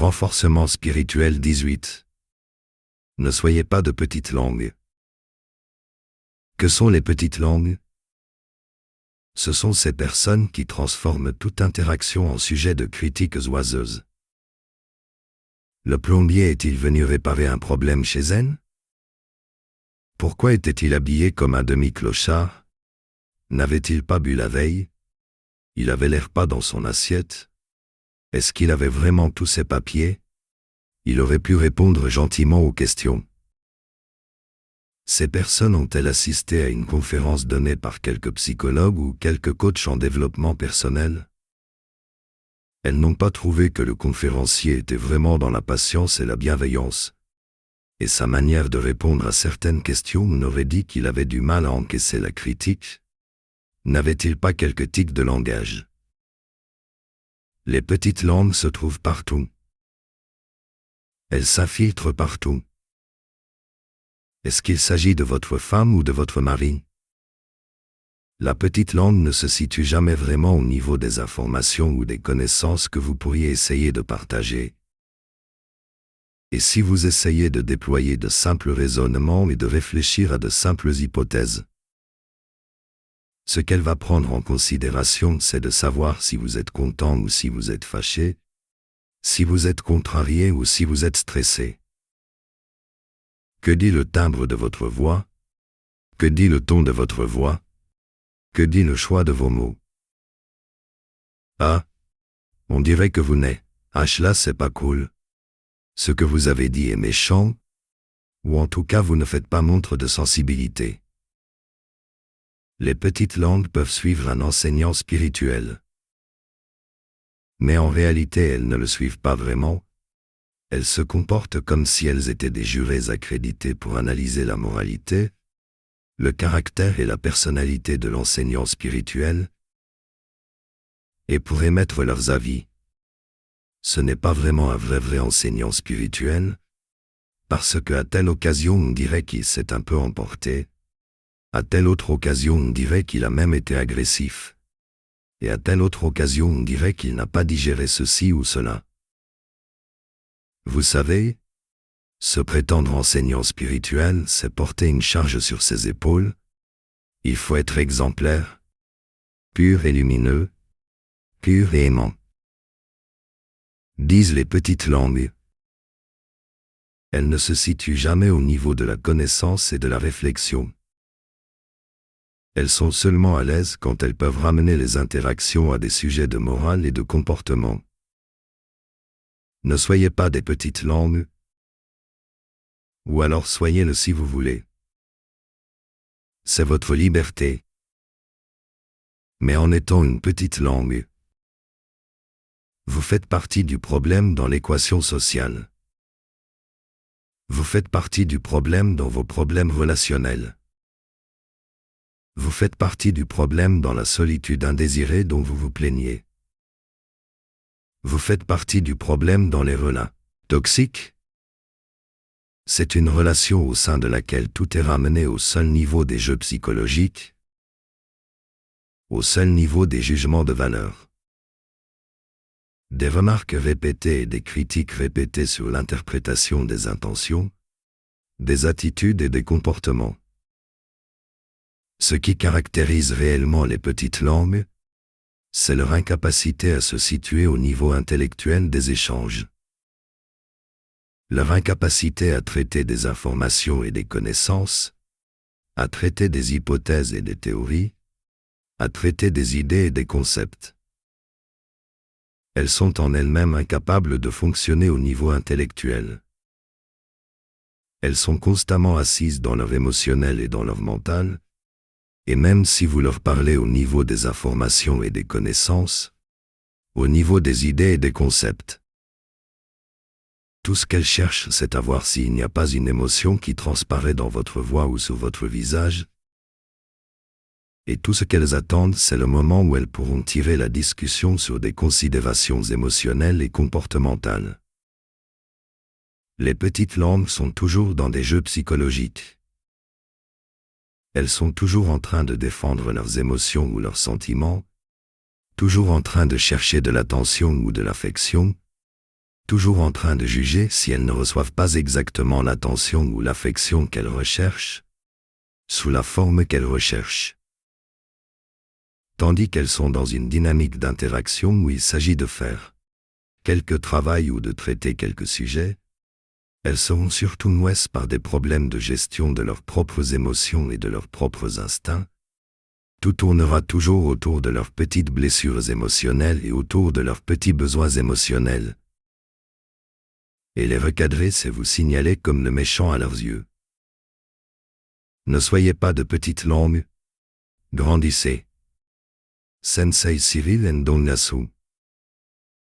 Renforcement spirituel 18. Ne soyez pas de petites langues. Que sont les petites langues? Ce sont ces personnes qui transforment toute interaction en sujet de critiques oiseuses. Le plombier est-il venu réparer un problème chez elle? Pourquoi était-il habillé comme un demi-clochard? N'avait-il pas bu la veille? Il avait l'air pas dans son assiette. Est-ce qu'il avait vraiment tous ses papiers? Il aurait pu répondre gentiment aux questions. Ces personnes ont-elles assisté à une conférence donnée par quelques psychologues ou quelques coachs en développement personnel? Elles n'ont pas trouvé que le conférencier était vraiment dans la patience et la bienveillance. Et sa manière de répondre à certaines questions n'aurait dit qu'il avait du mal à encaisser la critique. N'avait-il pas quelques tics de langage? Les petites langues se trouvent partout. Elles s'infiltrent partout. Est-ce qu'il s'agit de votre femme ou de votre mari? La petite langue ne se situe jamais vraiment au niveau des informations ou des connaissances que vous pourriez essayer de partager. Et si vous essayez de déployer de simples raisonnements et de réfléchir à de simples hypothèses, ce qu'elle va prendre en considération, c'est de savoir si vous êtes content ou si vous êtes fâché, si vous êtes contrarié ou si vous êtes stressé. Que dit le timbre de votre voix? Que dit le ton de votre voix? Que dit le choix de vos mots? Ah, on dirait que vous n'êtes. Là, c'est pas cool. Ce que vous avez dit est méchant, ou en tout cas vous ne faites pas montre de sensibilité. Les petites langues peuvent suivre un enseignant spirituel. Mais en réalité elles ne le suivent pas vraiment. Elles se comportent comme si elles étaient des jurés accrédités pour analyser la moralité, le caractère et la personnalité de l'enseignant spirituel, et pour émettre leurs avis. Ce n'est pas vraiment un vrai enseignant spirituel, parce qu'à telle occasion on dirait qu'il s'est un peu emporté, à telle autre occasion on dirait qu'il a même été agressif, et à telle autre occasion on dirait qu'il n'a pas digéré ceci ou cela. Vous savez, se prétendre enseignant spirituel, c'est porter une charge sur ses épaules. Il faut être exemplaire, pur et lumineux, pur et aimant. Disent les petites langues. Elles ne se situent jamais au niveau de la connaissance et de la réflexion. Elles sont seulement à l'aise quand elles peuvent ramener les interactions à des sujets de morale et de comportement. Ne soyez pas des petites langues, ou alors soyez-le si vous voulez. C'est votre liberté. Mais en étant une petite langue, vous faites partie du problème dans l'équation sociale. Vous faites partie du problème dans vos problèmes relationnels. Vous faites partie du problème dans la solitude indésirée dont vous vous plaignez. Vous faites partie du problème dans les relations toxiques. C'est une relation au sein de laquelle tout est ramené au seul niveau des jeux psychologiques, au seul niveau des jugements de valeur. Des remarques répétées et des critiques répétées sur l'interprétation des intentions, des attitudes et des comportements. Ce qui caractérise réellement les petites langues, c'est leur incapacité à se situer au niveau intellectuel des échanges. Leur incapacité à traiter des informations et des connaissances, à traiter des hypothèses et des théories, à traiter des idées et des concepts. Elles sont en elles-mêmes incapables de fonctionner au niveau intellectuel. Elles sont constamment assises dans leur émotionnel et dans leur mental, et même si vous leur parlez au niveau des informations et des connaissances, au niveau des idées et des concepts, tout ce qu'elles cherchent, c'est à voir s'il n'y a pas une émotion qui transparaît dans votre voix ou sur votre visage, et tout ce qu'elles attendent, c'est le moment où elles pourront tirer la discussion sur des considérations émotionnelles et comportementales. Les petites langues sont toujours dans des jeux psychologiques. Elles sont toujours en train de défendre leurs émotions ou leurs sentiments, toujours en train de chercher de l'attention ou de l'affection, toujours en train de juger si elles ne reçoivent pas exactement l'attention ou l'affection qu'elles recherchent, sous la forme qu'elles recherchent. Tandis qu'elles sont dans une dynamique d'interaction où il s'agit de faire quelque travail ou de traiter quelques sujets, elles seront surtout nouées par des problèmes de gestion de leurs propres émotions et de leurs propres instincts. Tout tournera toujours autour de leurs petites blessures émotionnelles et autour de leurs petits besoins émotionnels. Et les recadrer, c'est vous signaler comme le méchant à leurs yeux. Ne soyez pas de petites langues, grandissez. Sensei Cyril Ndongasu.